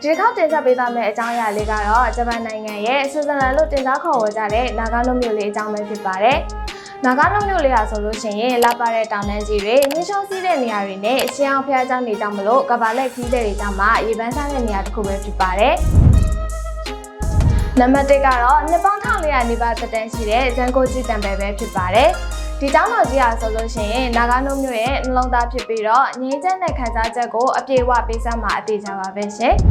ဒီတစ်ခေါက်တင်ဆက်ပေးသွားမယ့်အကြောင်းအရာလေးကတော့ဂျပန်နိုင်ငံရဲ့ဆွစ်ဇာလန်လို့တင်စားခေါ်ဝေါ်ကြတဲ့နာဂါနိုမြို့လေးအကြောင်းပဲဖြစ်ပါတယ်။နာဂါနိုမြို့လေးဟာဆိုလို့ရှိရင်လာပါတဲ့တောင်တန်းကြီးတွေမြင့်ရှောစီးတဲ့နေရာတွေနဲ့ရှင်းအောင်ဖျားကြောင်းနေကြောင်းမလို့ကဘာလက်ခီးတဲ့တွေကြောင့်မှရေပန်းစားတဲ့နေရာတစ်ခုပဲဖြစ်ပါတယ်။နံပါတ်1ကတော့နှစ်ပေါင်း1400နီးပါးသက်တမ်းရှိတဲ့ဇန်ကိုဂျီတံပဲဖြစ်ပါတယ်။ဒီကျောင်းတော်ကြီးဟာဆိုလို့ရှိရင်နာဂါနိုမြို့ရဲ့နှလုံးသားဖြစ်ပြီးတော့ငြိမ်းချမ်းတဲ့ခံစားချက်ကိုအပြည့်အဝပေးစမ်းမှာအသေးချာပါပဲရှင်။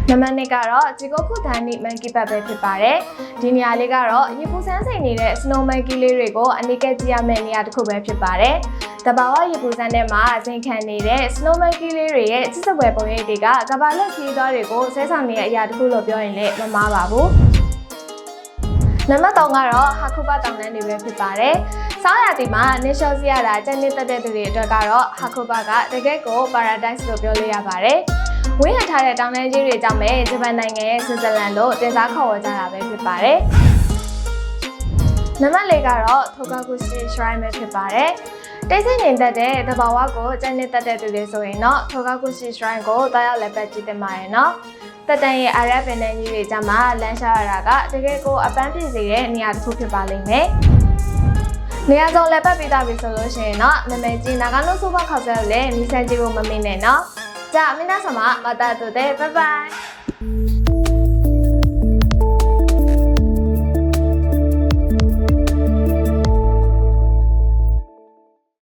နံပါတ်2ကတော့ဂျီကိုခုဒန်နီမန်ကီဘတ်ပဲဖြစ်ပါတယ်။ဒီနေရာလေးကတော့ရေပူစမ်းစိန်နေတဲ့စနိုးမန်ကီလေးတွေကိုအနိကက်ကြည့်ရမယ့်နေရာတစ်ခုပဲဖြစ်ပါတယ်။တဘာဝရေပူစမ်းထဲမှာအစိမ်ခံနေတဲ့စနိုးမန်ကီလေးတွေရဲ့ချစ်စပွဲပုံရိပ်တွေကကဘာလက်ခီးသွားတွေကိုဆဲဆောင်နေတဲ့အရာတစ်ခုလို့ပြောရင်လည်းမမှားပါဘူး။နံပါတ်3ကတော့ဟာကူဘာတောင်တန်းတွေပဲဖြစ်ပါတယ်။ဆောင်းရာသီမှာနေလျှောစီရတာကြက်နေတက်တဲ့သူတွေအတွက်ကတော့ဟာကူဘာကတကယ့်ကို paradise လို့ပြောလို့ရပါတယ်။ဝင်းရထားတဲ့တောင်တန်းကြီးတွေကြောင့်ပဲဂျပန်နိုင်ငံရဲ့ဆွစ်ဇာလန်လို့တင်စားခေါ်ဝေါ်ကြတာပဲဖြစ်ပါတယ်။နံပါတ်4ကတော့ Tokakushi Shrine ပဲဖြစ်ပါတယ်။တိတ်ဆိတ်ငြိမ်သက်တဲ့သဘာဝကိုကြက်နေတက်တဲ့သူတွေဆိုရင်တော့ Tokakushi Shrine ကိုတားရောက်လည်းပတ်ကြည့်တင်ပါရဲ့နော်။တက်တန်ရဲ့အာရပ်ပင်နယ်ကြီးတွေကြမှာလမ်းလျှောက်ရတာကတကယ်ကိုအပန်းပြည့်စေတဲ့နေရာတစ်ခုဖြစ်ပါလိမ့်မယ်။နေရာစုံလည်းပတ်ပြီးသားပြီဆိုလို့ရှိရင်တော့နာမည်ကြီးနာဂါနိုဆိုဘာခေါက်ဆဲကိုလည်းမြည်ဆန်းကြည့်ဖို့မမေ့နဲ့နော်။じゃあ皆様また後でバイバイ